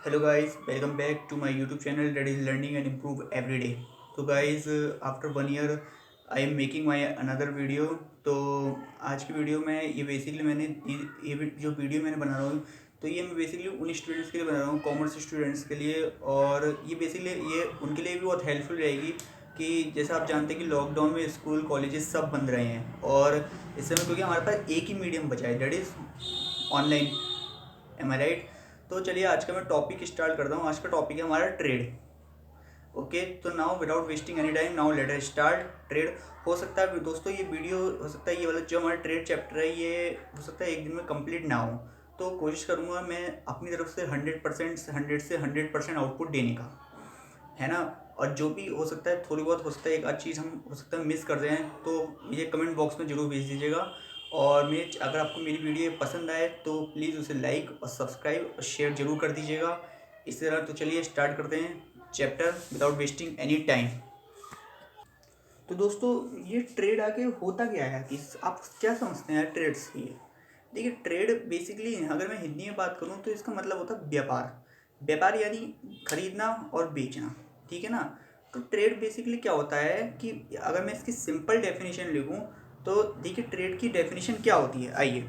Hello guys, welcome back to my YouTube channel that is learning and improve every day. तो guys, after 1 year I am making my another video. तो आज की video में ये basically जो video मैंने बना रहा हूँ तो ये मैं बेसिकली उन स्टूडेंट्स के लिए बना रहा हूँ, कॉमर्स स्टूडेंट्स के लिए। और ये बेसिकली ये उनके लिए भी बहुत हेल्पफुल रहेगी कि जैसे आप जानते हैं कि लॉकडाउन में स्कूल कॉलेजेस सब बंद रहे हैं और इस समय क्योंकि हमारे पास एक ही मीडियम बचा है that is online. Am I right? तो चलिए आज का मैं टॉपिक स्टार्ट करता हूँ। आज का टॉपिक है हमारा ट्रेड। ओके, तो now without wasting any time now let us start trade. हो सकता है दोस्तों ये वीडियो हो सकता है ये वाला जो हमारा ट्रेड चैप्टर है ये हो सकता है एक दिन में कंप्लीट ना हो। तो कोशिश करूँगा मैं अपनी तरफ से 100% 100% आउटपुट देने का, है ना। और जो भी हो सकता है थोड़ी बहुत हो सकता है एक आध चीज़ हम हो सकता है मिस कर दें तो मुझे कमेंट बॉक्स में ज़रूर भेज दीजिएगा। और मेरे अगर आपको मेरी वीडियो पसंद आए तो प्लीज़ उसे लाइक और सब्सक्राइब और शेयर ज़रूर कर दीजिएगा। इस तरह तो चलिए स्टार्ट करते हैं chapter without wasting any time. तो दोस्तों ये ट्रेड आके होता क्या है कि आप क्या समझते हैं ट्रेड से? ये देखिए, ट्रेड बेसिकली अगर मैं हिंदी में बात करूँ तो इसका मतलब होता है व्यापार। व्यापार यानी खरीदना और बेचना, ठीक है ना। तो ट्रेड बेसिकली क्या होता है कि अगर मैं इसकी सिंपल डेफिनेशन लिखूँ तो देखिए ट्रेड की डेफिनेशन क्या होती है, आइए।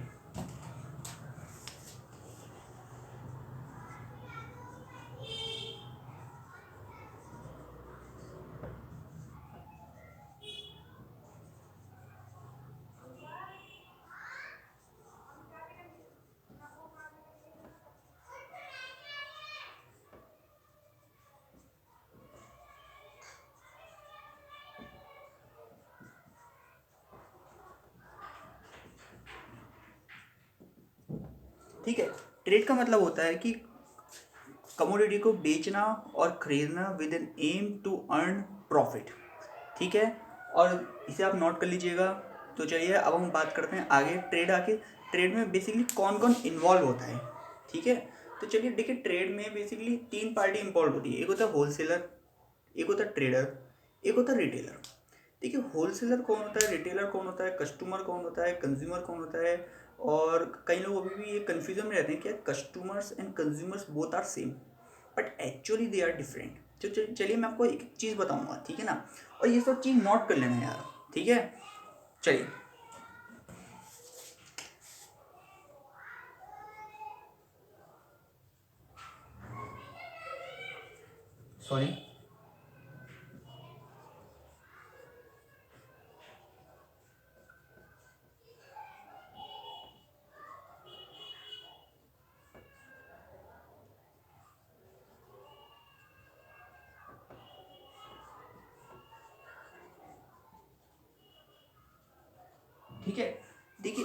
ठीक है, ट्रेड का मतलब होता है कि कमोडिटी को बेचना और खरीदना with an aim to earn profit, ठीक है। और इसे आप नोट कर लीजिएगा। तो चलिए अब हम बात करते हैं आगे ट्रेड आके। ट्रेड में बेसिकली कौन कौन इन्वॉल्व होता है, ठीक है। तो चलिए देखिए, ट्रेड में बेसिकली तीन पार्टी इन्वॉल्व होती है। एक होता है होलसेलर, एक होता है ट्रेडर, एक होता है रिटेलर। देखिए, होलसेलर कौन होता है, रिटेलर कौन होता है, कस्टमर कौन होता है, कंज्यूमर कौन होता है। और कई लोग अभी भी ये कन्फ्यूजन में रहते हैं कि customers and consumers both are same, but actually they are different. तो चलिए मैं आपको एक चीज़ बताऊंगा, ठीक है ना। और ये सब चीज़ नोट कर लेना यार, ठीक है। चलिए, सॉरी। ठीक है, देखिए,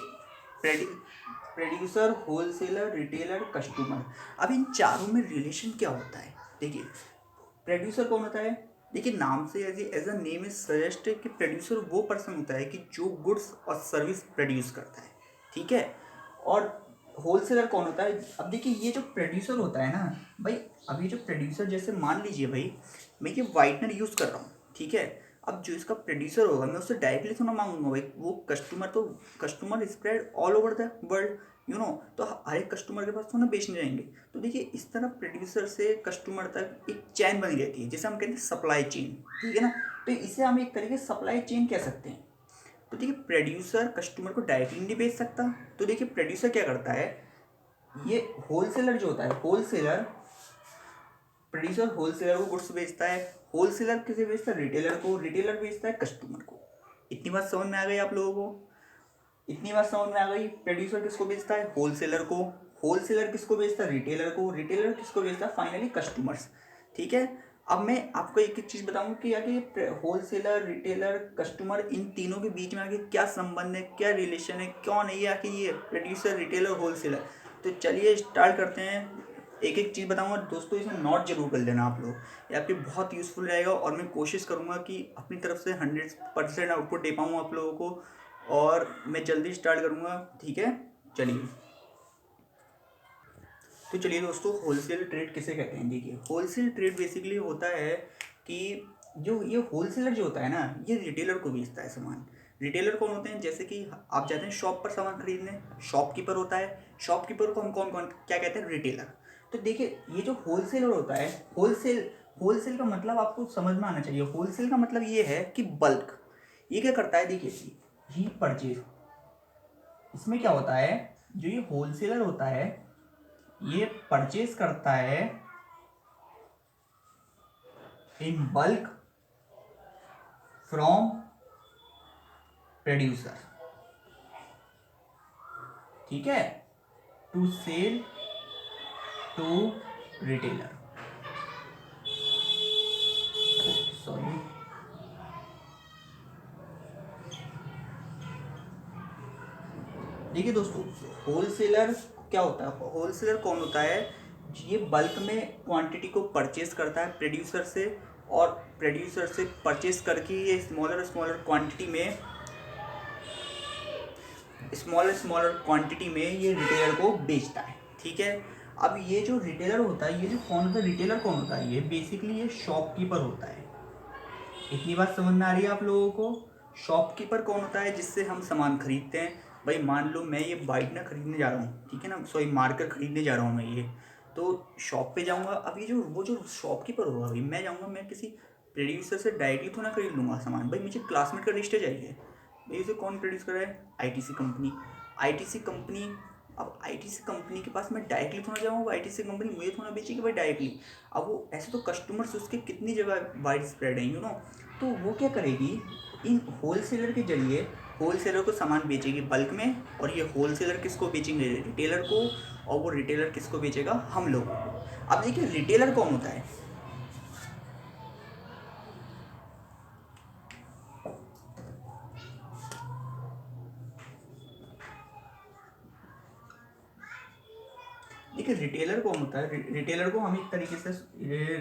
प्रोड्यूसर, होलसेलर, रिटेलर, कस्टमर। अब इन चारों में रिलेशन क्या होता है? देखिए, प्रोड्यूसर कौन होता है? देखिए, नाम से as a name is suggest कि प्रोड्यूसर वो पर्सन होता है कि जो गुड्स और सर्विस प्रोड्यूस करता है, ठीक है। और होलसेलर कौन होता है? अब देखिए, ये जो प्रोड्यूसर होता है ना भाई, अब ये जो प्रोड्यूसर जैसे मान लीजिए भाई मैं ये वाइटनर यूज़ कर रहा हूँ, ठीक है। अब जो इसका प्रोड्यूसर होगा मैं उससे डायरेक्टली थोड़ा मांगूंगा भाई, वो कस्टमर तो customer spread all over the world, तो हर एक कस्टमर के पास थोड़ा बेचने जाएंगे। तो देखिए, इस तरह प्रोड्यूसर से कस्टमर तक एक चैन बनी रहती है जिसे हम कहते हैं सप्लाई चेन, ठीक है ना। तो इसे हम एक तरीके से सप्लाई चेन कह सकते हैं। तो देखिए, प्रोड्यूसर कस्टमर को डायरेक्टली नहीं बेच सकता। तो देखिए, प्रोड्यूसर क्या करता है, ये होलसेलर जो होता है, होलसेलर प्रोड्यूसर होलसेलर को गुड्स बेचता है। होलसेलर किसे बेचता है? रिटेलर को। रिटेलर बेचता है कस्टमर को। इतनी बात समझ में आ गई आप लोगों को? इतनी बात समझ में आ गई? प्रोड्यूसर किसको बेचता है? होलसेलर को। होलसेलर किसको बेचता है? रिटेलर को। रिटेलर किसको बेचता है? फाइनली कस्टमर्स, ठीक है। अब मैं आपको एक एक चीज़ बताऊंगा कि आगे होलसेलर, रिटेलर, कस्टमर, इन तीनों के बीच में आगे क्या संबंध है, क्या रिलेशन है, क्यों नहीं है आगे ये प्रोड्यूसर, रिटेलर, होलसेलर। तो चलिए स्टार्ट करते हैं। एक एक चीज़ बताऊंगा दोस्तों, इसमें नोट जरूर कर लेना आप लोग, ये आपके बहुत यूज़फुल रहेगा। और मैं कोशिश करूंगा कि अपनी तरफ से 100% आउटपुट दे पाऊँ आप लोगों को। और मैं जल्दी स्टार्ट करूंगा, ठीक है। चलिए, तो चलिए दोस्तों, होलसेल ट्रेड किसे कहते हैं? देखिए, होलसेल ट्रेड बेसिकली होता है कि जो ये होलसेलर जो होता है ना, ये रिटेलर को बेचता है सामान। रिटेलर कौन होते हैं? जैसे कि आप जाते हैं शॉप पर सामान खरीदने, शॉपकीपर होता है। शॉपकीपर को हम कौन कौन क्या कहते हैं? रिटेलर। तो देखिए ये जो होलसेलर होता है, होलसेल का मतलब आपको समझ में आना चाहिए। होलसेल का मतलब ये है कि बल्क। ये क्या करता है, देखिए ही परचेज, इसमें क्या होता है, जो ये होलसेलर होता है ये परचेज करता है इन बल्क फ्रॉम प्रोड्यूसर, ठीक है, to sell to retailer. Sorry, देखिए दोस्तों, होलसेलर क्या होता है, होलसेलर कौन होता है, ये बल्क में क्वांटिटी को परचेज करता है प्रोड्यूसर से, और प्रोड्यूसर से परचेज करके ये स्मॉलर क्वांटिटी में ये रिटेलर को बेचता है, ठीक है। अब ये जो रिटेलर होता है, ये जो कौन होता है, रिटेलर कौन होता है, ये बेसिकली ये शॉपकीपर होता है। इतनी बात समझ में आ रही है आप लोगों को। शॉपकीपर कौन होता है, जिससे हम सामान खरीदते हैं। भाई मान लो मैं ये वाइटनर खरीदने जा रहा हूँ, ठीक है ना, सॉरी मार्कर खरीदने जा रहा हूँ मैं, ये तो शॉप पे जाऊँगा। अब ये जो वो जो शॉपकीपर होगा, भाई मैं जाऊँगा, मैं किसी प्रोड्यूसर से डायरेक्टली तो ना खरीद लूँगा सामान। भाई मुझे क्लासमेट का रजिस्टर चाहिए, भाई इसे कौन प्रोड्यूस कर रहा है, आईटीसी कंपनी। आईटीसी कंपनी, अब आईटीसी कंपनी के पास मैं डायरेक्टली थोड़ा जाऊँगा, आईटीसी कंपनी मुझे थोड़ा बेचेगी भाई डायरेक्टली। अब वो ऐसे तो कस्टमर्स उसके कितनी जगह वाइड स्प्रेड है, तो वो क्या करेगी, इन होलसेलर के जरिए होलसेलर को सामान बेचेगी बल्क में, और ये होलसेलर किसको बेचेंगे, रिटेलर को, और वो रिटेलर किसको बेचेगा, हम लोगों को। अब देखिए रिटेलर कौन होता है, देखिए रिटेलर कौन होता है, रिटेलर को हम एक तरीके से,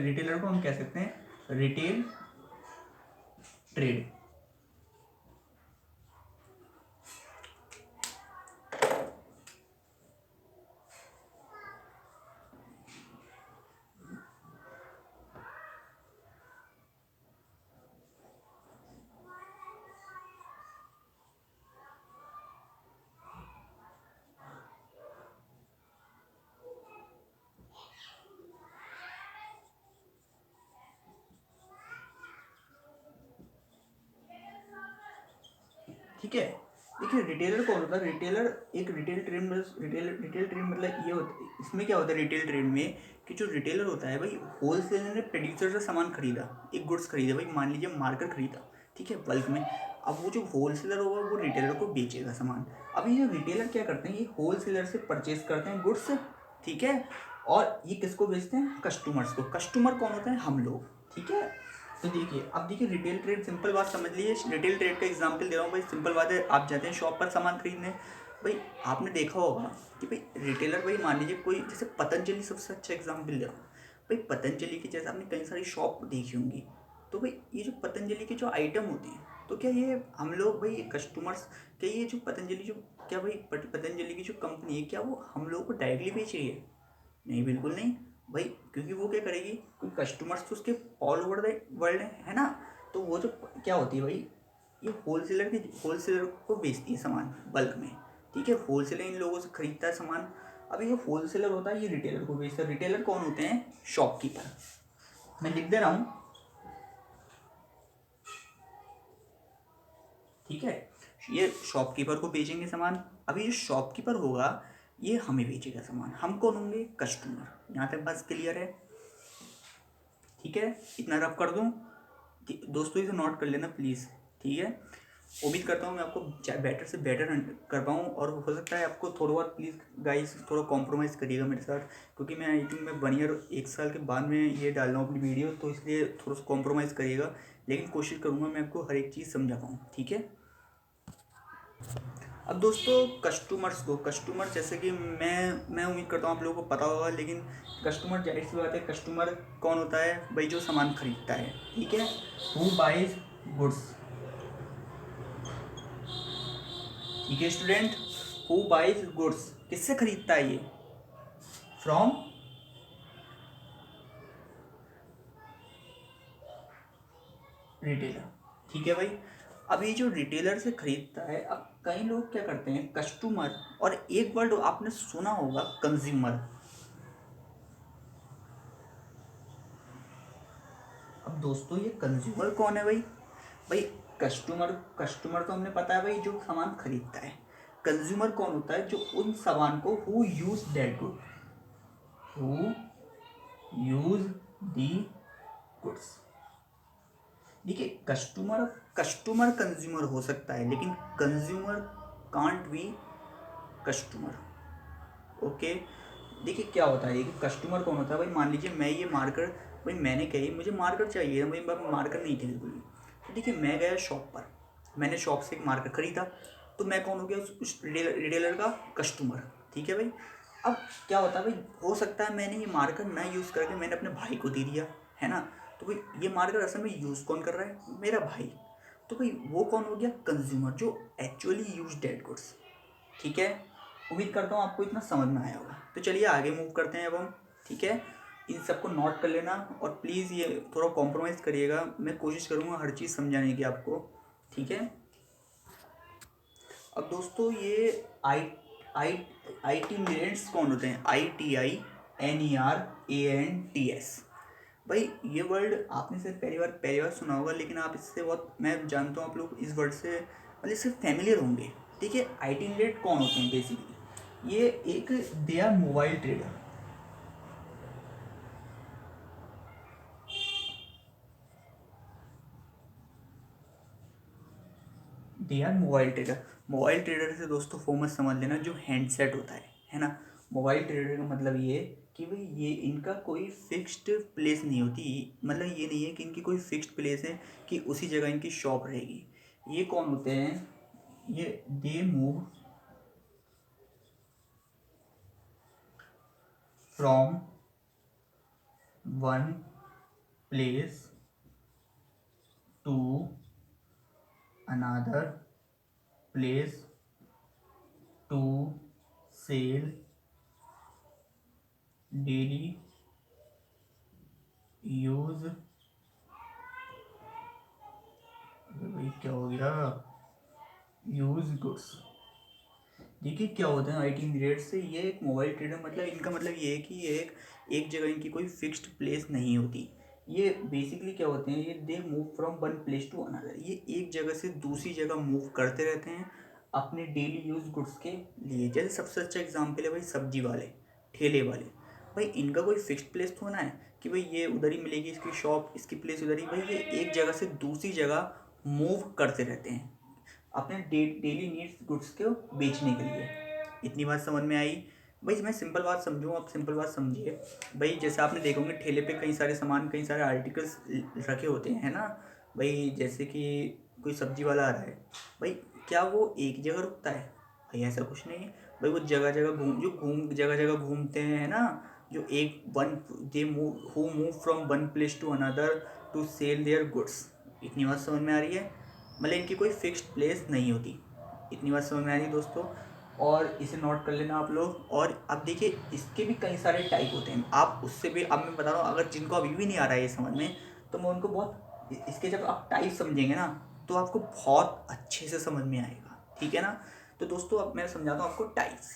रिटेलर को हम कह सकते हैं रिटेल ट्रेड। ठीक है, देखिए रिटेलर कौन होता है, रिटेलर एक रिटेल ट्रेड में, रिटेल ट्रेड मतलब ये होता है, इसमें क्या होता है रिटेल ट्रेड में, कि जो रिटेलर होता है भाई, होलसेलर ने प्रोड्यूसर से सामान खरीदा, एक गुड्स खरीदा, भाई मान लीजिए मार्कर खरीदा, ठीक है, बल्क में। अब वो जो होलसेलर होगा वो रिटेलर को बेचेगा सामान। अब ये जो रिटेलर क्या करते हैं, ये होलसेलर से परचेज करते हैं गुड्स, ठीक है, और ये किसको बेचते हैं, कस्टमर्स को। कस्टमर कौन होते हैं, हम लोग, ठीक है। तो देखिए, अब देखिए रिटेल ट्रेड, सिंपल बात समझ लीजिए, रिटेल ट्रेड का एग्जांपल दे रहा हूँ भाई, सिंपल बात है, आप जाते हैं शॉप पर सामान खरीदने, भाई आपने देखा होगा कि भाई रिटेलर, भाई मान लीजिए कोई, जैसे पतंजलि सबसे अच्छा एग्जांपल दे रहा हूँ, भाई पतंजलि की जैसे आपने कई सारी शॉप देखी होंगी, तो भाई ये जो पतंजलि के जो आइटम होते हैं, तो क्या ये हम लोग भाई कस्टमर्स, क्या ये जो पतंजलि जो, क्या भाई पतंजलि की जो कंपनी है, क्या वो हम लोगों को डायरेक्टली बेच रही है, नहीं बिल्कुल नहीं भाई, क्योंकि वो क्या करेगी, कोई कस्टमर्स तो उसके ऑल ओवर द वर्ल्ड है ना, तो वो जो क्या होती है भाई, ये होलसेलर को बेचती है सामान बल्क में, ठीक है, होलसेलर इन लोगों से खरीदता है सामान। अब ये होलसेलर होता है, ये रिटेलर को बेचता है। रिटेलर कौन होते हैं, शॉपकीपर। मैं लिख दे रहा हूँ, ठीक है, ये शॉपकीपर को बेचेंगे सामान। अभी जो शॉपकीपर होगा ये हमें बेचेगा सामान, हम कौन होंगे, कस्टमर। यहाँ तक बात क्लियर है, ठीक है, इतना रफ कर दूँ, दोस्तों इसे नोट कर लेना प्लीज़, ठीक है। उम्मीद करता हूँ मैं आपको बेटर से बेटर कर पाऊँ, और हो सकता है आपको थोड़ा बहुत, प्लीज़ गाइस थोड़ा कॉम्प्रोमाइज़ करिएगा मेरे साथ, क्योंकि मैं आई थिंक मैं 1 ईयर 1 साल के बाद में ये डाल रहा हूँ अपनी वीडियो, तो इसलिए थोड़ा सा कॉम्प्रोमाइज़ करिएगा, लेकिन कोशिश करूँगा मैं आपको हर एक चीज़ समझा पाऊँ, ठीक है। अब दोस्तों कस्टमर जैसे कि मैं उम्मीद करता हूँ आप लोगों को पता होगा, लेकिन कस्टमर जाहिर सी बात है, कस्टमर कौन होता है भाई, जो सामान खरीदता है, ठीक है, हु बाइज गुड्स, ठीक है स्टूडेंट, हु बाइज गुड्स, किससे खरीदता है ये, फ्रॉम रिटेलर, ठीक है भाई। अब ये जो रिटेलर से खरीदता है, अब कई लोग क्या करते हैं, कस्टमर, और एक वर्ड आपने सुना होगा, कंज्यूमर, अब दोस्तों ये कंज्यूमर कौन है भाई? भाई कस्टमर, कस्टमर तो हमने पता है भाई जो सामान खरीदता है। कंज्यूमर कौन होता है? जो उन सामान को who use that good, who use the goods. देखिए कस्टमर, कस्टमर कंज्यूमर हो सकता है लेकिन consumer can't be customer. Okay, देखिए क्या होता है कि कस्टमर कौन होता है भाई? मान लीजिए मैं ये मार्कर, भाई मैंने कही मुझे मार्कर चाहिए, भाई मार्कर नहीं थे बिल्कुल भी। तो देखिए मैं गया शॉप पर, मैंने शॉप से एक मार्कर खरीदा, तो मैं कौन हो गया? उस रिटेलर का कस्टमर। ठीक है भाई। अब क्या होता है भाई, हो सकता है मैंने ये मार्कर ना यूज़ करके मैंने अपने भाई को दे दिया, है ना? तो भाई ये मार्कर असल में यूज़ कौन कर रहा है? मेरा भाई। तो भाई वो कौन हो गया? कंज्यूमर, जो एक्चुअली यूज डेड गुड्स। ठीक है, उम्मीद करता हूँ आपको इतना समझ में आया होगा। तो चलिए आगे मूव करते हैं अब हम। ठीक है, इन सबको नोट कर लेना और प्लीज़ ये थोड़ा कॉम्प्रोमाइज़ करिएगा, मैं कोशिश करूँगा हर चीज़ समझाने की आपको। ठीक है। अब दोस्तों ये आई आई आई टी इंग्रेडिएंट्स कौन होते हैं? ITINERANTS। भाई ये वर्ड आपने सिर्फ पहली बार सुना होगा, लेकिन आप इससे बहुत, मैं जानता हूँ आप लोग इस वर्ड से मतलब इससे फैमिलियर होंगे। ठीक है, IT इंग्रेडिएंट कौन होते हैं? बेसिकली ये एक, they are mobile trader. They are mobile trader. Mobile trader से दोस्तों फॉर्मत समझ लेना, जो हैंडसेट होता है ना? मोबाइल ट्रेडर का मतलब ये कि भाई ये इनका कोई फिक्स्ड प्लेस नहीं होती, मतलब ये नहीं है कि इनकी कोई फिक्स्ड प्लेस है कि उसी जगह इनकी शॉप रहेगी। ये कौन होते हैं? ये they move from one place to another place to sell daily use. भाई क्या हो गया? Use goods. देखिए क्या होता है IT इंग्रेडिएंट से, ये एक मोबाइल ट्रेडर, मतलब इनका मतलब ये है कि ये एक जगह इनकी कोई फिक्स्ड प्लेस नहीं होती। ये बेसिकली क्या होते हैं? ये they move from one place to another, ये एक जगह से दूसरी जगह मूव करते रहते हैं अपने डेली यूज गुड्स के लिए। जैसे सबसे अच्छा एग्जाम्पल है भाई सब्जी वाले, ठेले वाले। भाई इनका कोई फिक्स्ड प्लेस तो होना है कि भाई ये उधर ही मिलेगी इसकी शॉप, इसकी प्लेस उधर ही। भाई ये एक जगह से दूसरी जगह मूव करते रहते हैं अपने डेली नीड्स गुड्स को बेचने के लिए। इतनी बात समझ में आई? भाई मैं सिंपल बात समझूँ, आप सिंपल बात समझिए। भाई जैसे आपने देखा होंगे ठेले पे कई सारे सामान, कई सारे आर्टिकल्स रखे होते हैं, है ना? भाई जैसे कि कोई सब्जी वाला आ रहा है, भाई क्या वो एक जगह रुकता है? भाई ऐसा कुछ नहीं है। भाई वो जगह जगह जगह जगह घूमते हैं, है ना? जो एक one, they move, who move from one place to another to sell their goods. इतनी बात समझ में आ रही है? मतलब इनकी कोई फिक्स्ड प्लेस नहीं होती। इतनी बात समझ में आ रही है दोस्तों? और इसे नोट कर लेना आप लोग। और अब देखिए इसके भी कई सारे टाइप होते हैं, आप उससे भी, अब मैं बता रहा हूँ, अगर जिनको अभी भी नहीं आ रहा है ये समझ में, तो मैं उनको बहुत, इसके जब आप टाइप समझेंगे ना तो आपको बहुत अच्छे से समझ में आएगा। ठीक है ना? तो दोस्तों अब मैं समझाता हूँ आपको टाइप्स।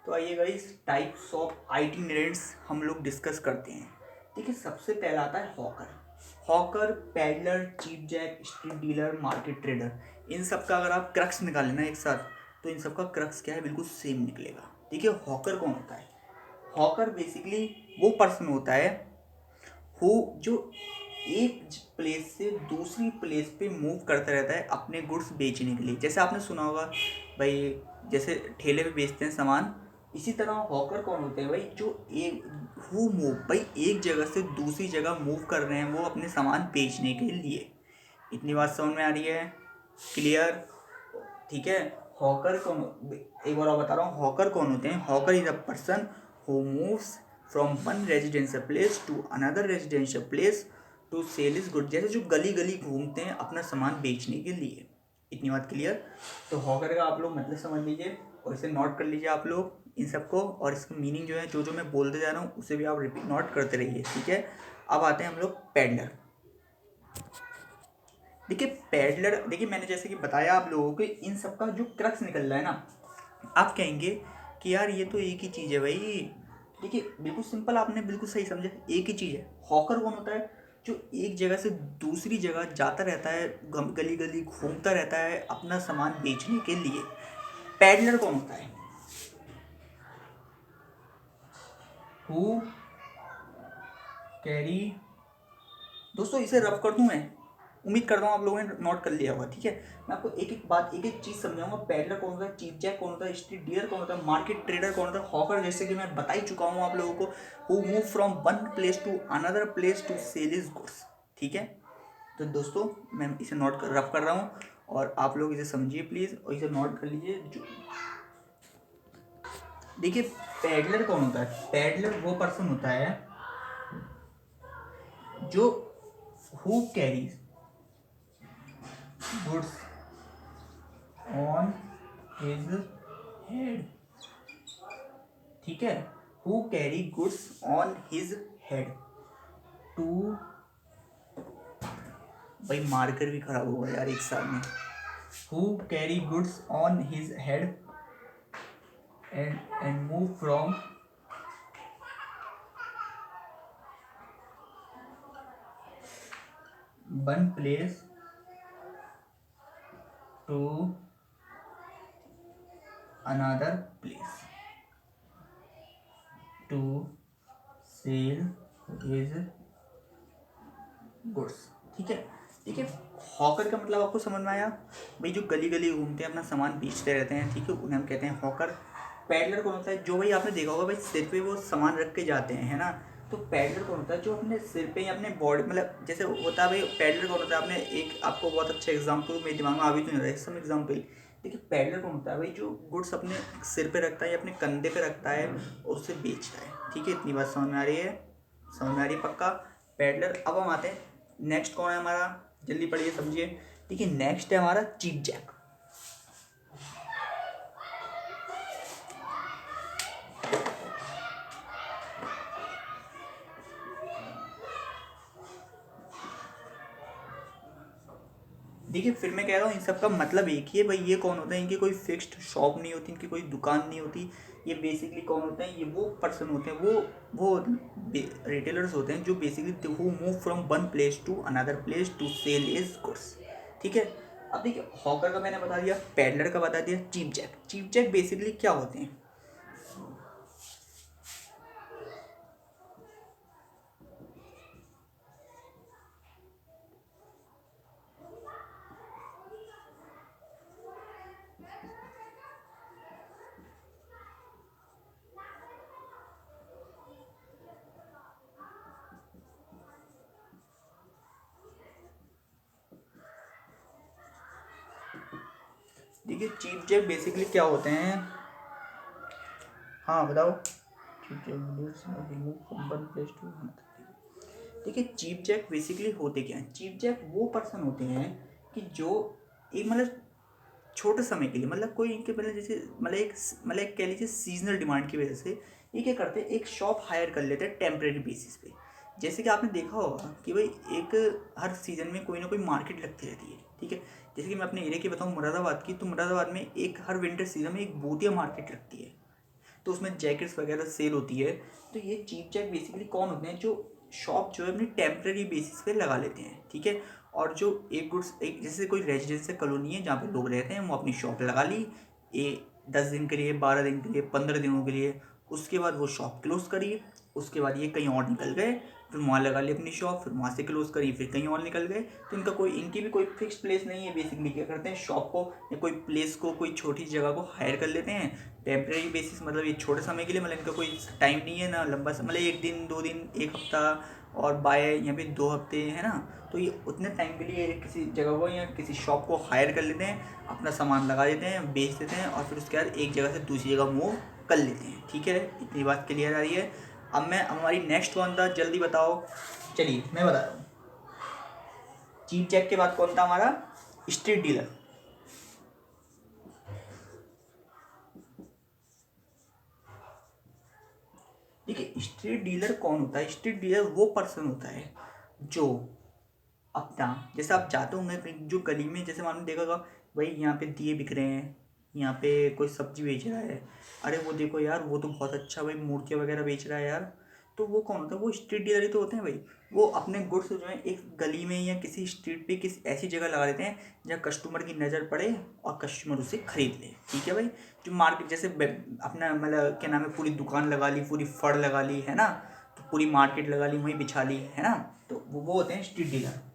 तो आइए guys, types of IT ingredients हम लोग डिस्कस करते हैं। देखिए सबसे पहला आता है hawker. Hawker, peddler, cheap jack, street dealer, market trader. इन सब का अगर आप क्रक्स निकालें ना एक साथ, तो इन सब का क्रक्स क्या है? बिल्कुल सेम निकलेगा। देखिए हॉकर कौन होता है? हॉकर बेसिकली वो पर्सन होता है हु, जो एक प्लेस से दूसरी प्लेस पे मूव करता रहता है अपने गुड्स बेचने के लिए। जैसे आपने सुना होगा भाई, जैसे ठेले पे बेचते हैं सामान, इसी तरह हॉकर कौन होते हैं भाई? जो एक, हु मूव, भाई एक जगह से दूसरी जगह मूव कर रहे हैं वो अपने सामान बेचने के लिए। इतनी बात समझ में आ रही है? क्लियर? ठीक है। हॉकर कौन, एक बार और बता रहा हूँ, हॉकर कौन होते हैं? Hawker is a person who moves from one residential place to another residential place to sell is good. जैसे जो गली गली घूमते हैं अपना सामान बेचने के लिए। इतनी बात क्लियर? तो हॉकर का आप लोग मतलब समझ लीजिए और इसे नोट कर लीजिए आप लोग इन सबको, और इसका मीनिंग जो है, जो जो मैं बोलते जा रहा हूँ उसे भी आप रिपीट नोट करते रहिए। ठीक है। अब आते हैं हम लोग पैडलर। देखिए पैडलर, देखिए मैंने जैसे कि बताया आप लोगों को, इन सब का जो क्रक्स निकल रहा है ना, आप कहेंगे कि यार ये तो एक ही चीज़ है भाई, देखिए बिल्कुल सिंपल, आपने बिल्कुल सही समझा, एक ही चीज़ है। हॉकर कौन होता है? जो एक जगह से दूसरी जगह जाता रहता है, गली गली घूमता रहता है अपना सामान बेचने के लिए। पैडलर कौन होता है? हु कैरी, दोस्तों इसे रफ कर दूं मैं, उम्मीद करता हूँ आप लोगों ने नोट कर लिया होगा, ठीक है। मैं आपको एक एक बात, एक एक चीज़ समझाऊंगा। पैडलर कौन होता है, चीफ जैक कौन होता है, स्ट्रीट डीलर कौन होता है, मार्केट ट्रेडर कौन होता है, हॉकर जैसे कि मैं बता ही चुका हूँ आप लोगों को, who move from one place to another place to sell his goods, ठीक है। तो दोस्तों मैं इसे नोट कर रफ कर रहा हूँ और आप लोग इसे समझिए प्लीज़ और इसे नोट कर लीजिए। जो देखिए पैडलर कौन होता है? पैडलर वो पर्सन होता है जो who carries goods on his head, ठीक है। Who carry goods on his head to, भाई मार्कर भी खराब होगा यार एक साथ में। Who carry goods on his head and move from one place to another place to sell his goods, ठीक है। ठीक है, हॉकर का मतलब आपको समझ में आया? भाई जो गली गली घूमते हैं अपना सामान बेचते रहते हैं, ठीक है, उन्हें हम कहते हैं हॉकर। पैडलर कौन होता है? जो भाई आपने देखा होगा भाई सिर पे वो सामान रख के जाते हैं, है ना। तो पैडलर कौन होता है? जो अपने सिर पे या अपने बॉडी, मतलब जैसे होता है भाई पैडलर कौन होता है? आपने एक, आपको बहुत अच्छा एग्जाम्पल मेरे दिमाग में आ भी तो नहीं रहा है सम एग्जाम्पल। देखिए पैडलर कौन होता है भाई? जो गुड्स अपने सिर पे रखता है या अपने कंधे पे रखता है और उसे बेचता है, ठीक है। इतनी बात समझ में आ रही है? समझ में आ रही है पक्का? पैडलर। अब हम आते हैं नेक्स्ट कौन है हमारा, जल्दी पढ़िए समझिए। देखिए नेक्स्ट है हमारा चीफ जैक। देखिए फिर मैं कह रहा हूँ इन सब का मतलब एक ही है भाई। ये कौन होते हैं? इनकी कोई फिक्स्ड शॉप नहीं होती, इनकी कोई दुकान नहीं होती। ये बेसिकली कौन होते हैं? ये वो पर्सन होते हैं, वो रिटेलर्स होते हैं जो basically who move from one place to another place to sell is goods, ठीक है। अब देखिए हॉकर का मैंने बता दिया, पैडलर का बता दिया, cheap jack. Cheap jack basically क्या होते हैं? देखिए चीफ जैक बेसिकली क्या होते हैं, हाँ बताओ। Cheap jack remove from one place to, देखिए चीफ जैक बेसिकली होते क्या हैं? चीफ जैक वो पर्सन होते हैं कि जो एक मतलब छोटे समय के लिए, मतलब कोई इनके मतलब जैसे मतलब एक कह लीजिए सीजनल डिमांड की वजह से ये क्या करते हैं, एक शॉप हायर कर लेते हैं टेम्परेरी बेसिस पे। जैसे कि आपने देखा होगा कि भाई एक हर सीज़न में कोई ना कोई मार्केट लगती रहती है, ठीक है। जैसे कि मैं अपने एरिया की बताऊँ मुरादाबाद की, तो मुरादाबाद में एक हर विंटर सीजन में एक भूतिया मार्केट लगती है, तो उसमें जैकेट्स वगैरह सेल होती है। तो ये चीफ जैक बेसिकली कौन होते हैं? जो शॉप जो है अपनी टेम्प्रेरी बेसिस पे लगा लेते हैं, ठीक है। और जो एक गुड्स, एक जैसे कोई रेजिडेंशियल कॉलोनी है जहाँ पे लोग रहते हैं, वो अपनी शॉप लगा ली 10 दिन के लिए, 12 दिन के लिए, 15 दिनों के लिए। उसके बाद वो शॉप क्लोज करी, उसके बाद ये कहीं और निकल गए, फिर वहाँ लगा ली अपनी शॉप, फिर वहाँ से क्लोज करी, फिर कहीं और निकल गए। तो इनका कोई, इनकी भी कोई फिक्स प्लेस नहीं है। बेसिकली क्या करते हैं, शॉप को या कोई प्लेस को, कोई छोटी जगह को हायर कर लेते हैं टेम्प्रेरी बेसिस, मतलब ये छोटे समय के लिए, मतलब इनका कोई टाइम नहीं है ना लंबा समय, मतलब 1 दिन 2 दिन 1 हफ्ता और बाय या फिर 2 हफ्ते, है ना। तो ये उतने टाइम के लिए किसी जगह को या किसी शॉप को हायर कर लेते हैं, अपना सामान लगा देते हैं, बेच देते हैं और फिर उसके बाद एक जगह से दूसरी जगह मूव कर लेते हैं, ठीक है। इतनी बात क्लियर आ रही है? अब मैं, हमारी नेक्स्ट कौन था जल्दी बताओ। चलिए मैं बता रहा हूँ। चीफ जैक के बाद कौन था हमारा? Street dealer. देखिए स्ट्रीट डीलर कौन होता है? स्ट्रीट डीलर वो पर्सन होता है जो अपना, जैसे आप जाते होंगे कहीं जो गली में, जैसे मानो देखा होगा भाई यहाँ पे दिए बिक रहे हैं, यहाँ पे कोई सब्जी बेच रहा है, अरे वो देखो यार वो तो बहुत अच्छा भाई मूर्तियाँ वगैरह बेच रहा है यार, तो वो कौन होता है? वो स्ट्रीट डीलर ही तो होते हैं भाई। वो अपने गुड्स जो है एक गली में या किसी स्ट्रीट पे किसी ऐसी जगह लगा देते हैं जहाँ कस्टमर की नज़र पड़े और कस्टमर उसे खरीद ले। ठीक है भाई। जो मार्केट जैसे अपना मतलब क्या नाम है, पूरी दुकान लगा ली, पूरी फड़ लगा ली है ना, तो पूरी मार्केट लगा ली, वहीं बिछा ली है ना, तो वो होते हैं street dealer.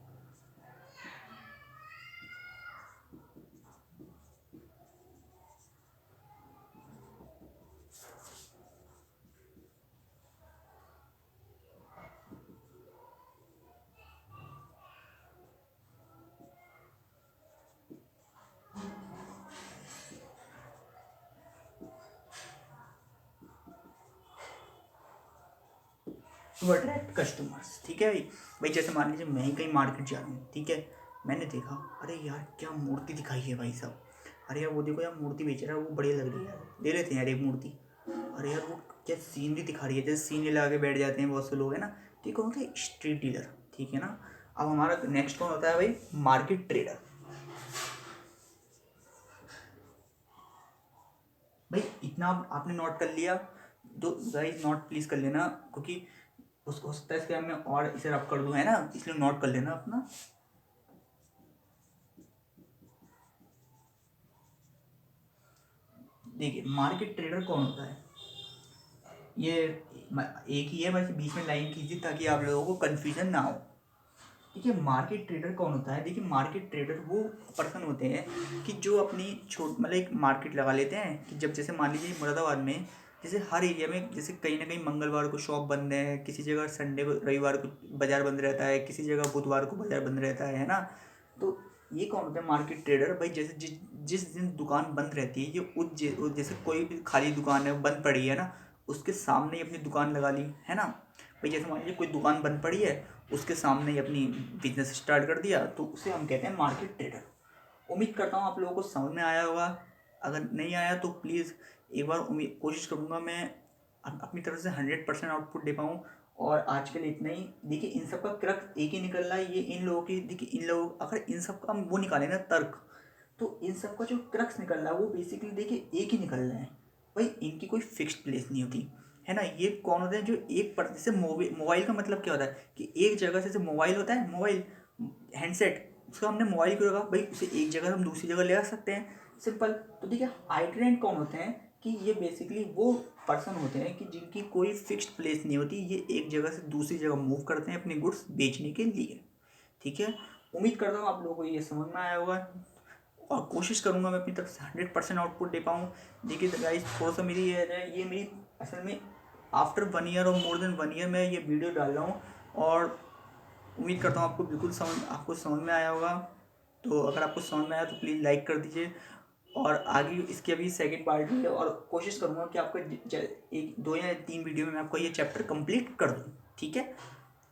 To attract customers. ठीक है भाई। भाई जैसे मान लीजिए मैं ही कहीं मार्केट जा रहा हूँ, ठीक है, मैंने देखा अरे यार क्या मूर्ति दिखाई है भाई साहब, अरे यार वो देखो यार मूर्ति बेच रहा है, वो बढ़िया लग रही है यार, ले लेते हैं यार एक मूर्ति। अरे यार वो क्या सीनरी दिखा रही है, जैसे सीनरी लगा के बैठ जाते हैं बहुत से लोग है ना, तो ये कौन होता है? Street dealer. ठीक है ना। अब हमारा नेक्स्ट कौन होता है भाई? Market trader. भाई इतना आपने नोट कर लिया, तो गाइस नोट प्लीज़ कर लेना, क्योंकि उसको हो सकता है इसके मैं और इसे रब कर दूं है ना, इसलिए नोट कर लेना अपना। देखिए मार्केट ट्रेडर कौन होता है, ये एक ही है, बस बीच में लाइन खींची ताकि आप लोगों को कन्फ्यूजन ना हो। देखिए मार्केट ट्रेडर कौन होता है? देखिए मार्केट ट्रेडर वो पर्सन होते हैं कि जो अपनी छोट मतलब एक मार्केट लगा लेते हैं कि जब जैसे मान लीजिए मुरादाबाद में जैसे हर एरिया में जैसे कहीं ना कहीं मंगलवार को शॉप बंद है, किसी जगह संडे को रविवार को बाजार बंद रहता है, किसी जगह बुधवार को बाजार बंद रहता है ना, तो ये कौन होता है? Market trader. भाई जैसे जिस जिस दिन दुकान बंद रहती है, ये जैसे कोई भी खाली दुकान है बंद पड़ी है ना, उसके सामने ही अपनी दुकान लगा ली है ना। भाई जैसे मान लीजिए कोई दुकान बंद पड़ी है, उसके सामने ही अपनी बिजनेस स्टार्ट कर दिया, तो उसे हम कहते हैं मार्केट ट्रेडर। उम्मीद करता हूँ आप लोगों को समझ में आया होगा। अगर नहीं आया तो प्लीज़ एक बार उम्मीद कोशिश करूँगा मैं अपनी तरफ से 100% आउटपुट दे पाऊँ। और आज के लिए इतना ही। देखिए इन सब का क्रक्स एक ही निकल रहा है, ये इन लोगों की, देखिए इन लोगों अगर इन सब का हम वो निकालें ना तर्क, तो इन सब का जो क्रक्स निकल रहा है वो बेसिकली देखिए एक ही निकल रहा है। भाई इनकी कोई फिक्स्ड प्लेस नहीं होती है ना। ये कौन होते हैं जो एक पर जैसे मोबाइल का मतलब क्या होता है कि एक जगह से जैसे मोबाइल होता है, मोबाइल हैंडसेट, उसका हमने मोबाइल क्यों रखा? भाई उसे एक जगह से हम दूसरी जगह ले आ सकते हैं, सिंपल। तो देखिए आइट्रेंड कौन होते हैं कि ये बेसिकली वो पर्सन होते हैं कि जिनकी कोई फिक्स्ड प्लेस नहीं होती, ये एक जगह से दूसरी जगह मूव करते हैं अपने गुड्स बेचने के लिए। ठीक है। उम्मीद करता हूँ आप लोगों को ये समझ में आया होगा, और कोशिश करूँगा मैं अपनी तरफ से 100% आउटपुट दे पाऊँ। देखिए गाइस थोड़ा सा मेरी ये मेरी असल में आफ्टर 1 ईयर और मोर देन 1 ईयर मैं ये वीडियो डाल रहा हूँ, और उम्मीद करता हूँ आपको समझ में आया होगा। तो अगर आपको समझ में आया तो प्लीज़ लाइक कर दीजिए, और आगे इसकी अभी सेकंड पार्ट भी है, और कोशिश करूँगा कि आपको एक 2 या 3 वीडियो में मैं आपको ये चैप्टर कंप्लीट कर दूँ। ठीक है।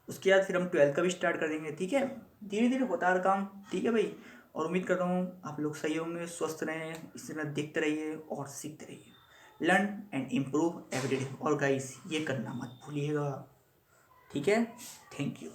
उसके बाद फिर हम 12th का भी स्टार्ट कर देंगे। ठीक है। धीरे धीरे होता है हर काम। ठीक है भाई। और उम्मीद करता हूँ आप लोग सही होंगे, स्वस्थ रहें, इसी तरह देखते रहिए और सीखते रहिए। Learn and improve every day. और गाइस ये करना मत भूलिएगा। ठीक है। Thank you.